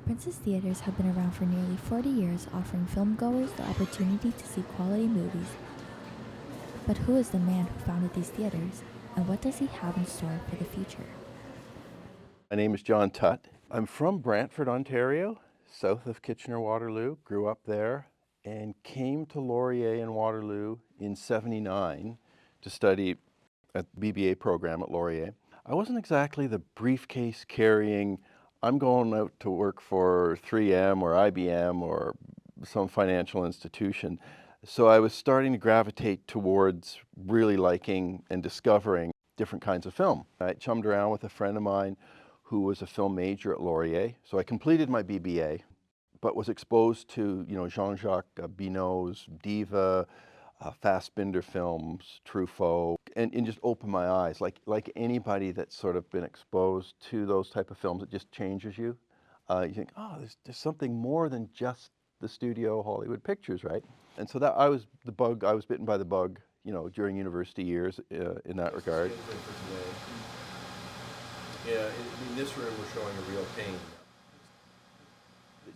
Princess Theaters have been around for nearly 40 years, offering filmgoers the opportunity to see quality movies. But who is the man who founded these theaters, and what does he have in store for the future? My name is John Tutt. I'm from Brantford, Ontario, south of Kitchener-Waterloo. Grew up there and came to Laurier in Waterloo in '79 to study at the BBA program at Laurier. I wasn't exactly the briefcase carrying, I'm going out to work for 3M or IBM or some financial institution. So I was starting to gravitate towards really liking and discovering different kinds of film. I chummed around with a friend of mine who was a film major at Laurier. So I completed my BBA, but was exposed to, Jean-Jacques Binot's Diva, Fassbinder films, Truffaut, and just opened my eyes. Like anybody that's sort of been exposed to those type of films, it just changes you. You think, oh, there's something more than just the studio Hollywood pictures, right? And so that I was bitten by the bug, during university years in that regard. Yeah, in this room we're showing a real pain.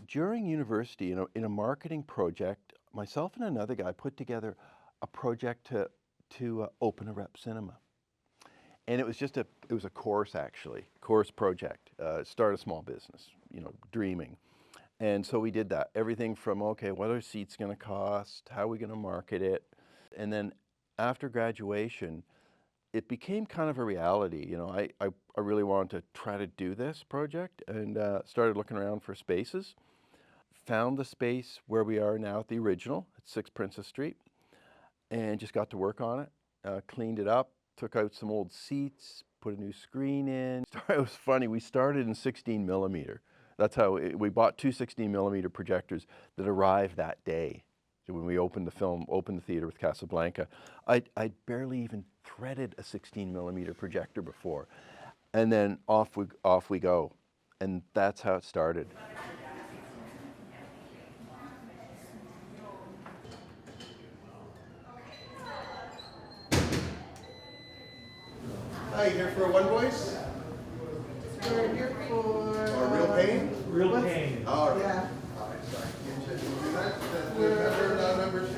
During university, in a marketing project, myself and another guy put together a project to open a rep cinema. And it was a course actually, course project, start a small business, dreaming. And so we did that. Everything from, okay, what are seats going to cost? How are we going to market it? And then after graduation, it became kind of a reality. I really wanted to try to do this project and started looking around for spaces. Found the space where we are now at the original, at 6 Princess Street, and just got to work on it. Cleaned it up, took out some old seats, put a new screen in. It was funny, we started in 16 millimeter. That's how we bought 2 16 millimeter projectors that arrived that day. So when we opened the theater with Casablanca, I'd barely even threaded a 16 millimeter projector before. And then off we go. And that's how it started. Hi, you here for a one voice? We're here for... Or real pain? Real pain. All right. Yeah. All right, sorry. Do that. Number 2?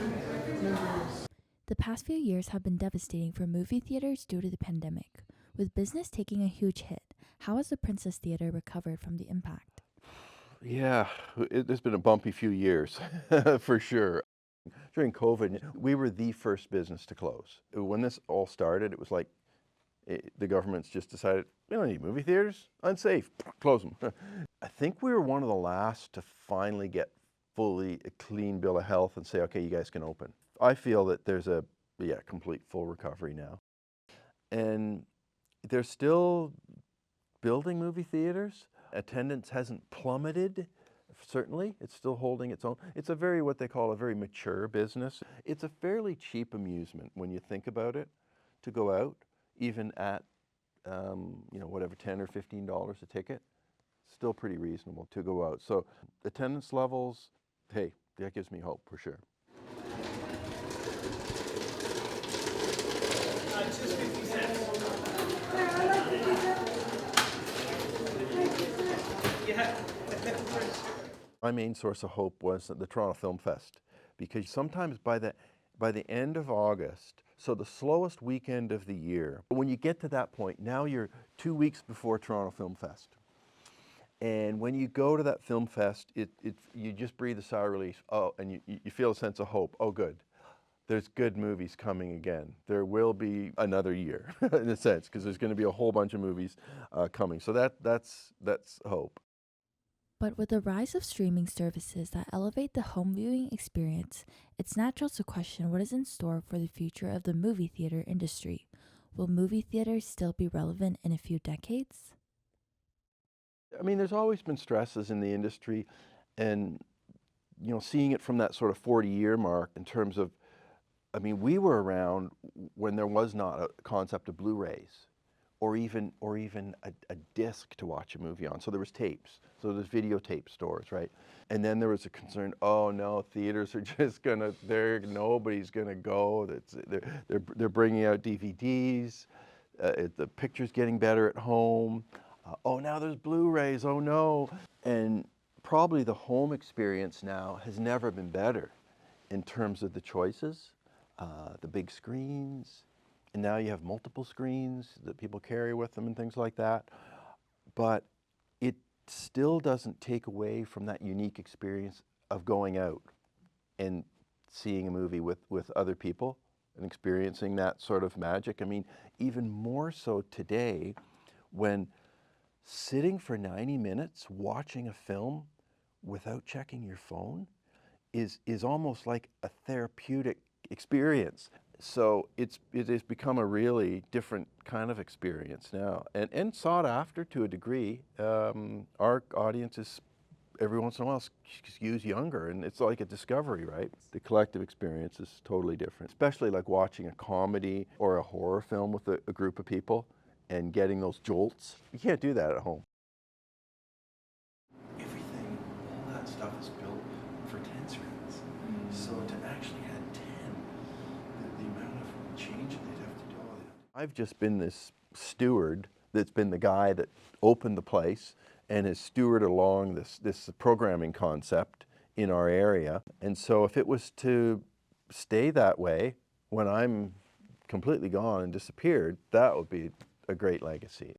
The past few years have been devastating for movie theaters due to the pandemic. With business taking a huge hit, how has the Princess Theater recovered from the impact? Yeah, it's been a bumpy few years, for sure. During COVID, we were the first business to close. When this all started, it was like the government's just decided, we don't need movie theaters, unsafe, close them. I think we were one of the last to finally get fully a clean bill of health and say, okay, you guys can open. I feel that there's a complete full recovery now. And they're still building movie theaters. Attendance hasn't plummeted, certainly. It's still holding its own. It's what they call a very mature business. It's a fairly cheap amusement when you think about it, to go out, even at, whatever, $10 or $15 a ticket. Still pretty reasonable to go out. So attendance levels, hey, that gives me hope for sure. My main source of hope was the Toronto Film Fest, because sometimes by the end of August, so the slowest weekend of the year, when you get to that point, now you're 2 weeks before Toronto Film Fest. And when you go to that film fest, you just breathe a sigh of relief. Oh, and you feel a sense of hope. Oh, good. There's good movies coming again. There will be another year, in a sense, because there's going to be a whole bunch of movies coming. So that's hope. But with the rise of streaming services that elevate the home viewing experience, it's natural to question what is in store for the future of the movie theater industry. Will movie theaters still be relevant in a few decades? I mean, there's always been stresses in the industry, and seeing it from that sort of 40-year mark in terms of, I mean, we were around when there was not a concept of Blu-rays or even a disc to watch a movie on. So there was tapes. So there's videotape stores, right? And then there was a concern, oh no, theaters are just nobody's gonna go. They're bringing out DVDs. The picture's getting better at home. Oh, now there's Blu-rays, oh no. And probably the home experience now has never been better in terms of the choices, the big screens, and now you have multiple screens that people carry with them and things like that. But it still doesn't take away from that unique experience of going out and seeing a movie with other people and experiencing that sort of magic. I mean, even more so today when sitting for 90 minutes watching a film without checking your phone is almost like a therapeutic experience. So it has become a really different kind of experience now, and sought after to a degree. Our audience is every once in a while skews younger, and it's like a discovery, right? The collective experience is totally different, especially like watching a comedy or a horror film with a group of people and getting those jolts. You can't do that at home. Everything, all that stuff is built for 10 screens. So to actually add 10, the amount of change that they'd have to do. I've just been this steward that's been the guy that opened the place and has stewarded along this programming concept in our area. And so if it was to stay that way when I'm completely gone and disappeared, that would be a great legacy.